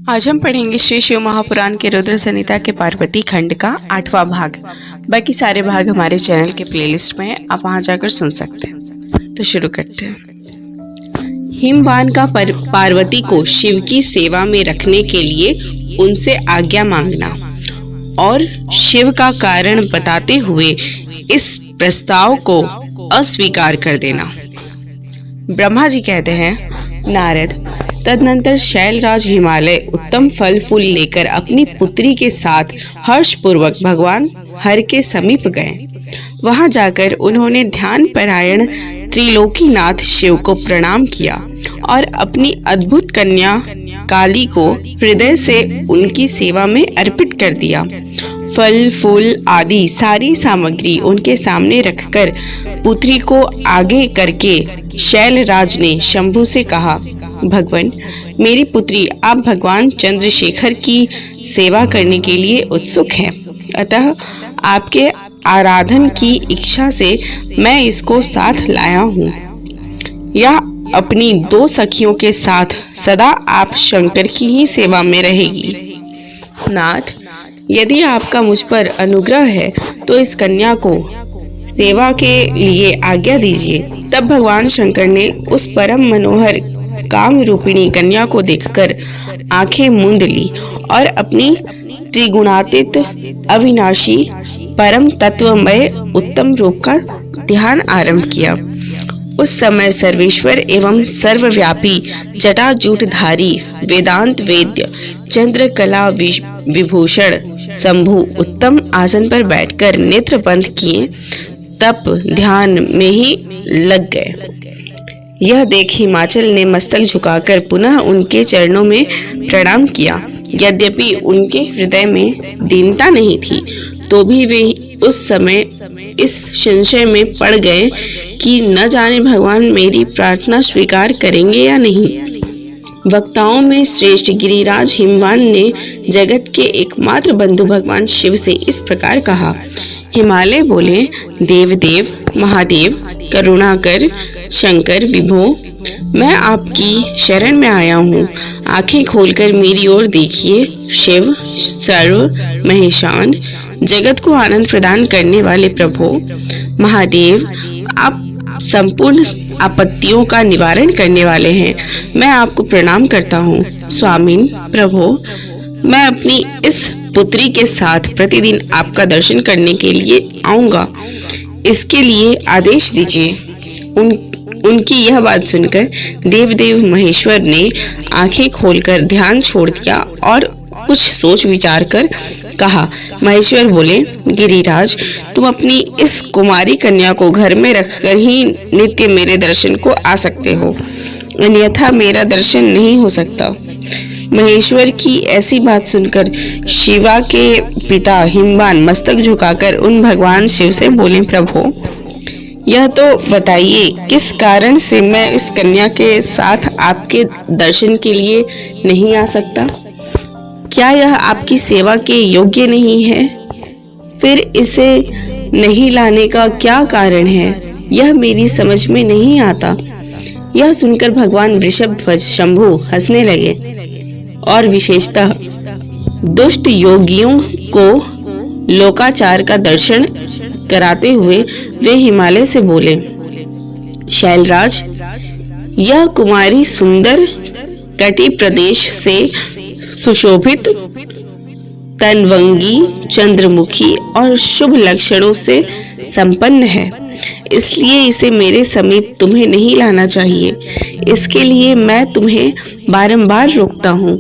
आज हम पढ़ेंगे श्री शिव महापुराण के रुद्र संहिता के पार्वती खंड का 8वां भाग। बाकी सारे भाग हमारे चैनल के प्लेलिस्ट में है, आप वहां जाकर सुन सकते हैं। तो शुरू करते हैं। हिमवान का पार्वती को शिव की सेवा में रखने के लिए उनसे आज्ञा मांगना और शिव का कारण बताते हुए इस प्रस्ताव को अस्वीकार कर देना। ब्रह्मा जी कहते हैं, नारद, तदनंतर शैलराज हिमालय उत्तम फल फूल लेकर अपनी पुत्री के साथ हर्षपूर्वक भगवान हर के समीप गए। वहां जाकर उन्होंने ध्यान परायण त्रिलोकीनाथ शिव को प्रणाम किया और अपनी अद्भुत कन्या काली को हृदय से उनकी सेवा में अर्पित कर दिया। फल फूल आदि सारी सामग्री उनके सामने रखकर पुत्री को आगे करके शैलराज ने शंभु से कहा, भगवान, मेरी पुत्री आप भगवान चंद्रशेखर की सेवा करने के लिए उत्सुक है, अतः आपके आराधन की इच्छा से मैं इसको साथ लाया हूँ। यह अपनी 2 सखियों के साथ सदा आप शंकर की ही सेवा में रहेगी। नाथ, यदि आपका मुझ पर अनुग्रह है तो इस कन्या को सेवा के लिए आज्ञा दीजिए। तब भगवान शंकर ने उस परम मनोहर काम रूपिणी कन्या को देखकर आंखें मूंद ली और अपनी त्रिगुणातीत अविनाशी परम तत्वमय उत्तम रूप का ध्यान आरंभ किया। उस समय सर्वेश्वर एवं सर्वव्यापी जटाजूटधारी वेदांत वेद्य चंद्रकला विभूषण शंभु उत्तम आसन पर बैठकर नेत्र बंद किए तप ध्यान में ही लग गए। यह देख हिमाचल ने मस्तक झुकाकर पुनः उनके चरणों में प्रणाम किया। यद्यपि उनके हृदय में दीनता नहीं थी, तो भी वे उस समय इस संशय में पड़ गए कि न जाने भगवान मेरी प्रार्थना स्वीकार करेंगे या नहीं। वक्ताओं में श्रेष्ठ गिरिराज हिमवान ने जगत के एकमात्र बंधु भगवान शिव से इस प्रकार कहा। हिमालय बोले, देवदेव महादेव करुणाकर शंकर विभो, मैं आपकी शरण में आया हूँ। आंखें खोलकर मेरी ओर देखिए। शिव सर्व महेशान जगत को आनंद प्रदान करने वाले प्रभु महादेव, आप संपूर्ण आपत्तियों का निवारण करने वाले हैं। मैं आपको प्रणाम करता हूँ। स्वामिन प्रभु, मैं अपनी इस पुत्री के साथ प्रतिदिन आपका दर्शन करने के लिए आऊंगा, इसके लिए आदेश दीजिए। उनकी यह बात सुनकर देवदेव महेश्वर ने आंखें खोलकर ध्यान छोड़ दिया और कुछ सोच विचार कर कहा। महेश्वर बोले, गिरिराज, तुम अपनी इस कुमारी कन्या को घर में रखकर ही नित्य मेरे दर्शन को आ सकते हो, अन्यथा मेरा दर्शन नहीं हो सकता। महेश्वर की ऐसी बात सुनकर शिवा के पिता हिमवान मस्तक झुकाकर उन भगवान शिव से बोले, प्रभु, यह तो बताइए किस कारण से मैं इस कन्या के साथ आपके दर्शन के लिए नहीं आ सकता? क्या यह आपकी सेवा के योग्य नहीं है? फिर इसे नहीं लाने का क्या कारण है? यह मेरी समझ में नहीं आता। यह सुनकर भगवान वृषभध्वज शंभु हंसने लगे और विशेषतः दुष्ट योगियों को लोकाचार का दर्शन कराते हुए वे हिमालय से बोले, शैलराज, यह कुमारी सुंदर तटी प्रदेश से सुशोभित तनवंगी चंद्रमुखी और शुभ लक्षणों से संपन्न है, इसलिए इसे मेरे समीप तुम्हें नहीं लाना चाहिए। इसके लिए मैं तुम्हें बारंबार रोकता हूँ।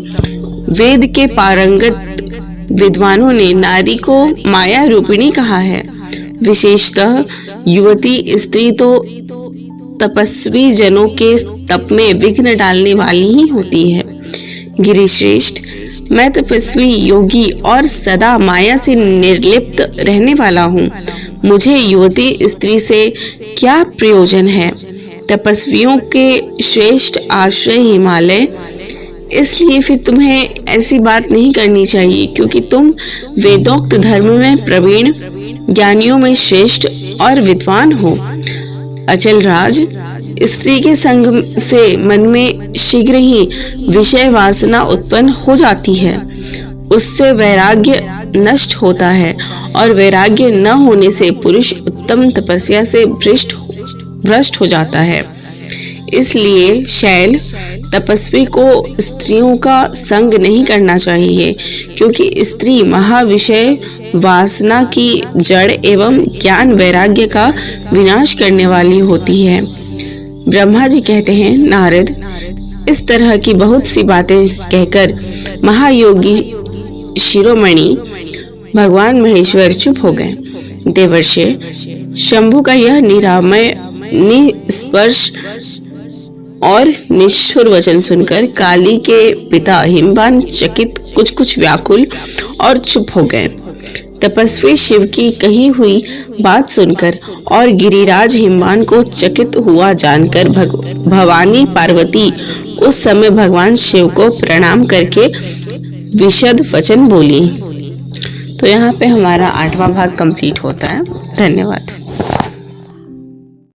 वेद के पारंगत विद्वानों ने नारी को माया रूपिणी कहा है। विशेषतः युवती स्त्री तो तपस्वी जनों के तप में विघ्न डालने वाली ही होती है। गिरिश्रेष्ठ, मैं तपस्वी योगी और सदा माया से निर्लिप्त रहने वाला हूँ। मुझे युवती स्त्री से क्या प्रयोजन है? तपस्वियों के श्रेष्ठ आश्रय हिमालय, इसलिए फिर तुम्हें ऐसी बात नहीं करनी चाहिए, क्योंकि तुम वेदोक्त धर्म में प्रवीण, ज्ञानियों में श्रेष्ठ और विद्वान हो। अचल राज, स्त्री के संग से मन में शीघ्र ही विषय वासना उत्पन्न हो जाती है, उससे वैराग्य नष्ट होता है और वैराग्य न होने से पुरुष उत्तम तपस्या से भ्रष्ट हो जाता है। इसलिए शैल तपस्वी को स्त्रियों का संग नहीं करना चाहिए, क्योंकि स्त्री महाविषय वासना की जड़ एवं ज्ञान वैराग्य का विनाश करने वाली होती है। ब्रह्मा जी कहते हैं, नारद, इस तरह की बहुत सी बातें कहकर महायोगी शिरोमणि भगवान महेश्वर चुप हो गए। देवर्षि शंभु का यह निरामय निस्पर्श और निष्ठुर वचन सुनकर काली के पिता हिमवान चकित कुछ व्याकुल और चुप हो गए। तपस्वी शिव की कही हुई बात सुनकर और गिरिराज हिमवान को चकित हुआ जानकर भवानी पार्वती उस समय भगवान शिव को प्रणाम करके विशद वचन बोली। तो यहाँ पे हमारा 8वां भाग कंप्लीट होता है। धन्यवाद।